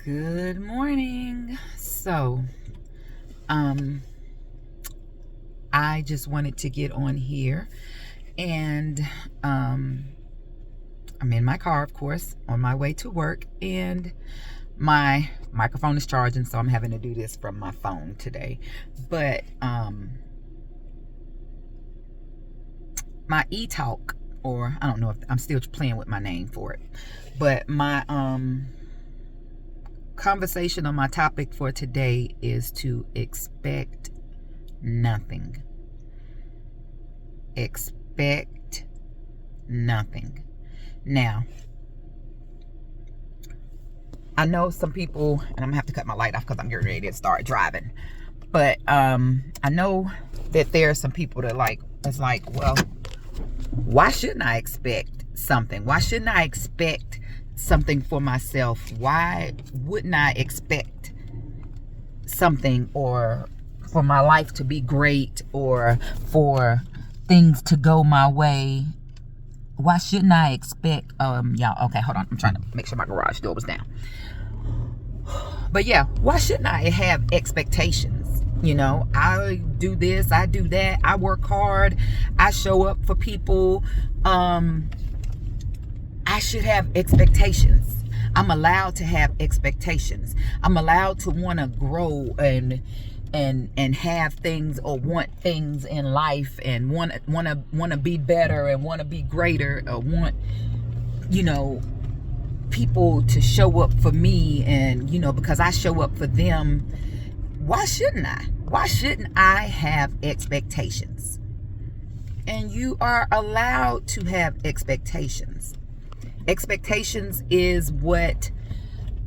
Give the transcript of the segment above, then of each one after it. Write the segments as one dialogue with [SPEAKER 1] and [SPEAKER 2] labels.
[SPEAKER 1] Good morning. Um, I just wanted to get on here and I'm in my car, of course, on my way to work, and my microphone is charging, so I'm having to do this from my phone today. But my e-talk, or I don't know if I'm still playing with my name for it, but my conversation on my topic for today is to expect nothing. Expect nothing. Now, I know some people, and I'm gonna have to cut my light off because I'm getting ready to start driving. But I know that there are some people that it's like, well, why shouldn't I expect something? Why shouldn't I expect something for myself? Why wouldn't I expect something, or for my life to be great, or for things to go my way? Why shouldn't I expect y'all, okay, hold on, I'm trying to make sure my garage door was down. But yeah, why shouldn't I have expectations? You know, I do this, I do that, I work hard, I show up for people. I should have expectations. I'm allowed to have expectations. I'm allowed to want to grow and have things, or want things in life, and want to be better, and want to be greater, or want, people to show up for me, and because I show up for them. Why shouldn't I? Why shouldn't I have expectations? And you are allowed to have expectations. Expectations is what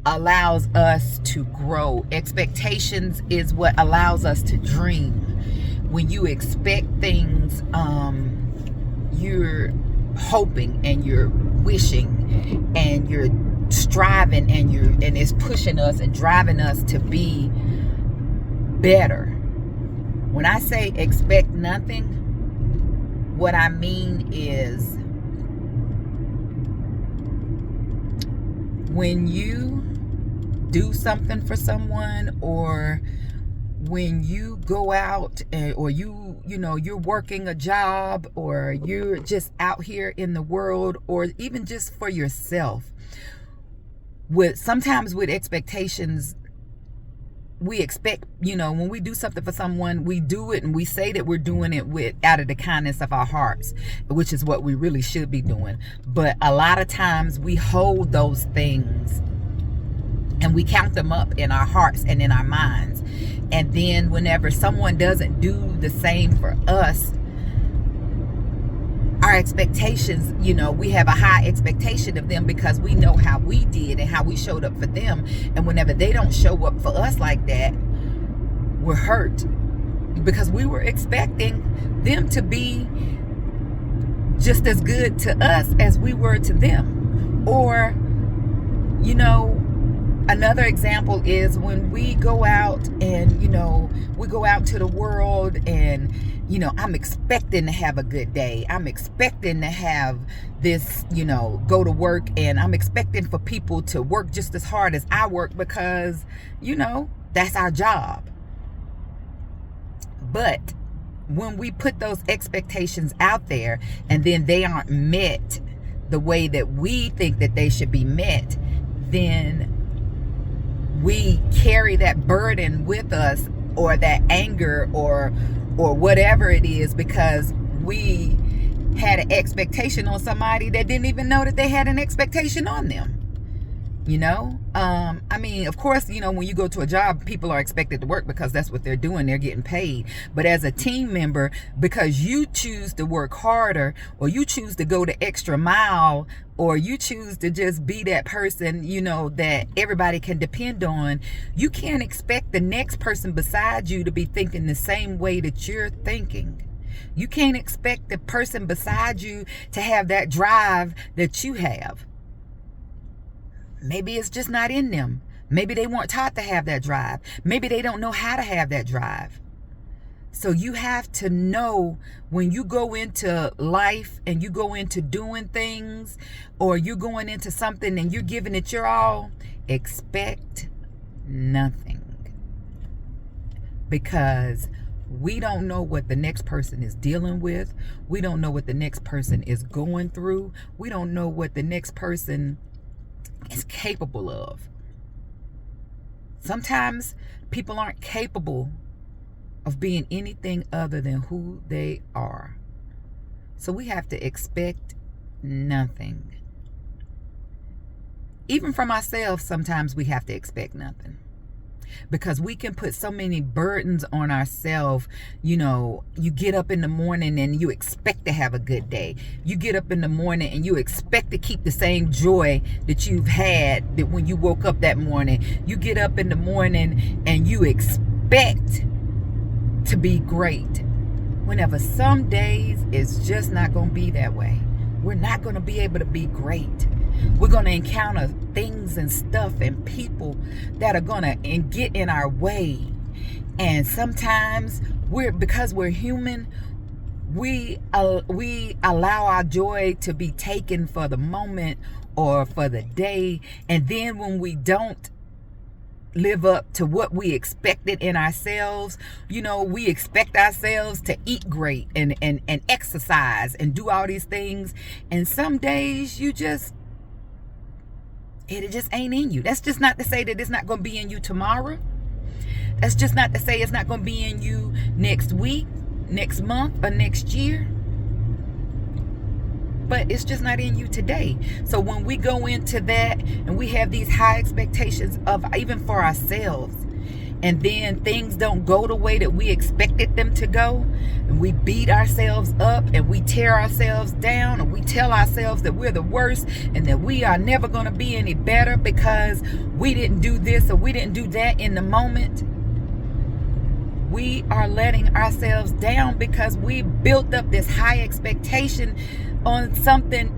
[SPEAKER 1] allows us to grow. Expectations is what allows us to dream. When you expect things, you're hoping, and you're wishing, and you're striving, and it's pushing us and driving us to be better. When I say expect nothing, what I mean is, when you do something for someone, or when you go out or you're working a job, or you're just out here in the world, or even just for yourself, sometimes with expectations, we expect, when we do something for someone, we do it and we say that we're doing it out of the kindness of our hearts, which is what we really should be doing. But a lot of times we hold those things and we count them up in our hearts and in our minds. And then whenever someone doesn't do the same for us, our expectations, we have a high expectation of them, because we know how we did and how we showed up for them. And whenever they don't show up for us like that, we're hurt, because we were expecting them to be just as good to us as we were to them. Or, another example is when we go out and, we go out to the world, and, I'm expecting to have a good day. I'm expecting to have this, go to work, and I'm expecting for people to work just as hard as I work, because, that's our job. But when we put those expectations out there, and then they aren't met the way that we think that they should be met, then we carry that burden with us, or that anger, or whatever it is, because we had an expectation on somebody that didn't even know that they had an expectation on them. I mean, of course, when you go to a job, people are expected to work because that's what they're doing. They're getting paid. But as a team member, because you choose to work harder, or you choose to go the extra mile, or you choose to just be that person, that everybody can depend on, you can't expect the next person beside you to be thinking the same way that you're thinking. You can't expect the person beside you to have that drive that you have. Maybe it's just not in them. Maybe they weren't taught to have that drive. Maybe they don't know how to have that drive. So you have to know when you go into life and you go into doing things, or you're going into something and you're giving it your all, expect nothing. Because we don't know what the next person is dealing with. We don't know what the next person is going through. We don't know what the next person is capable of. Sometimes people aren't capable of being anything other than who they are. So we have to expect nothing. Even from ourselves, sometimes we have to expect nothing. Because we can put so many burdens on ourselves. You know, you get up in the morning and you expect to have a good day. You get up in the morning and you expect to keep the same joy that you've had that when you woke up that morning. You get up in the morning and you expect to be great. Whenever some days it's just not going to be that way. We're not going to be able to be great. We're going to encounter things and stuff and people that are going to get in our way. And sometimes because we're human, we allow our joy to be taken for the moment or for the day. And then when we don't live up to what we expected in ourselves, you know, we expect ourselves to eat great and exercise and do all these things. And some days it just ain't in you. That's just not to say that it's not going to be in you tomorrow. That's just not to say it's not going to be in you next week, next month, or next year. But it's just not in you today. So when we go into that and we have these high expectations of even for ourselves, and then things don't go the way that we expected them to go, and we beat ourselves up and we tear ourselves down, and we tell ourselves that we're the worst and that we are never going to be any better because we didn't do this or we didn't do that in the moment, we are letting ourselves down because we built up this high expectation on something,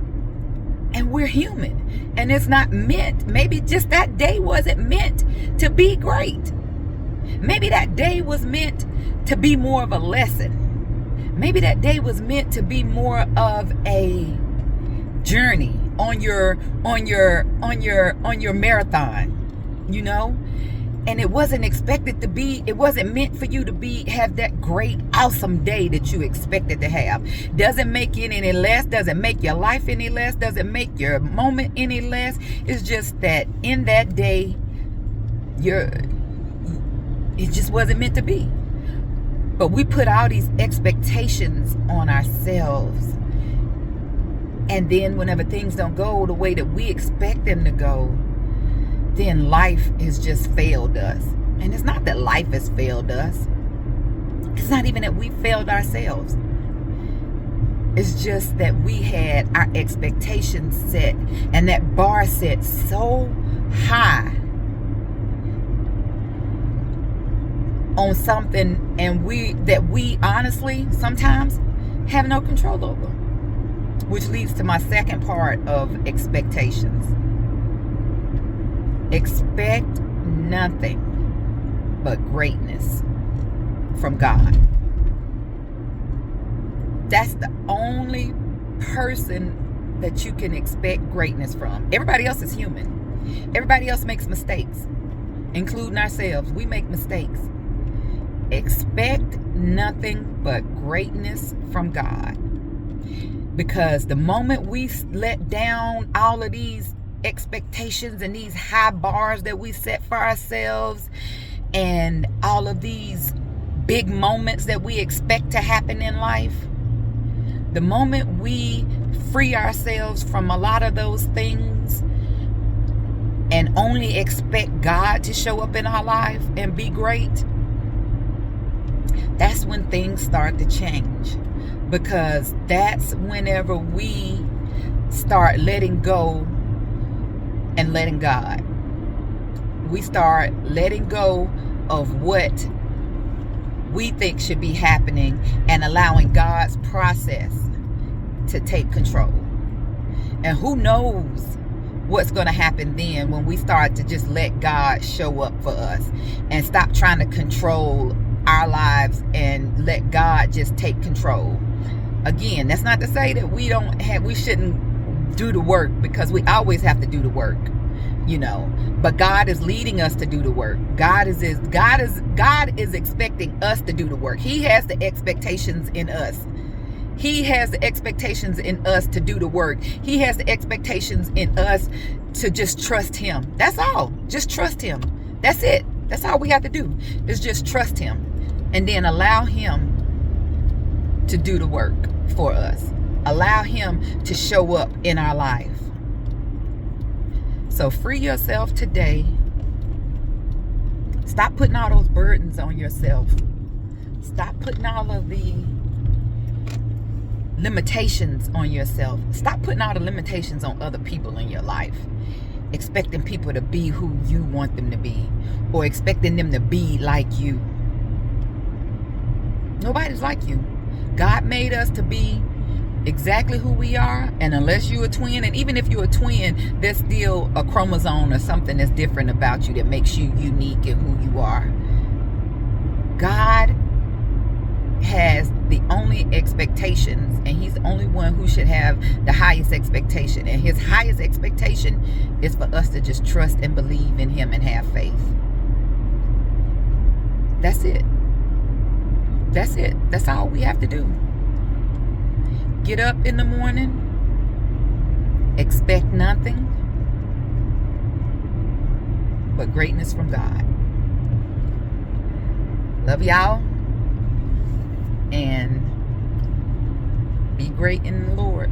[SPEAKER 1] and we're human, and it's not meant. Maybe just that day wasn't meant to be great. Maybe that day was meant to be more of a lesson. Maybe that day was meant to be more of a journey on your marathon, you know? And it wasn't expected to be, it wasn't meant for you to have that great, awesome day that you expected to have. Doesn't make it any less, doesn't make your life any less, doesn't make your moment any less. It's just that in that day, it just wasn't meant to be. But we put all these expectations on ourselves. And then whenever things don't go the way that we expect them to go, then life has just failed us. And it's not that life has failed us. It's not even that we failed ourselves. It's just that we had our expectations set, and that bar set so high on something, and we honestly sometimes have no control over. Which leads to my second part of expectations. Expect nothing but greatness from God. That's the only person that you can expect greatness from. Everybody else is human. Everybody else makes mistakes, including ourselves. We make mistakes. Expect nothing but greatness from God. Because the moment we let down all of these expectations and these high bars that we set for ourselves, and all of these big moments that we expect to happen in life, the moment we free ourselves from a lot of those things and only expect God to show up in our life and be great, that's when things start to change. Because that's whenever we start letting go and letting God. We start letting go of what we think should be happening and allowing God's process to take control. And who knows what's going to happen then when we start to just let God show up for us and stop trying to control our lives and let God just take control. Again, that's not to say that we shouldn't do the work, because we always have to do the work, but God is leading us to do the work. God is expecting us to do the work. He has the expectations in us. He has the expectations in us to do the work. He has the expectations in us to just trust him. That's all. Just trust him. That's it. That's all we have to do, is just trust him, and then allow him to do the work for us. Allow him to show up in our life. So free yourself today. Stop putting all those burdens on yourself. Stop putting all of the limitations on yourself. Stop putting all the limitations on other people in your life. Expecting people to be who you want them to be, or expecting them to be like you. Nobody's like you. God made us to be exactly who we are, and unless you're a twin, and even if you're a twin, there's still a chromosome or something that's different about you that makes you unique in who you are. God has the only expectations, and he's the only one who should have the highest expectation, and his highest expectation is for us to just trust and believe in him and have faith. That's it. That's it. That's all we have to do. Get up in the morning, expect nothing but greatness from God. Love y'all, and be great in the Lord.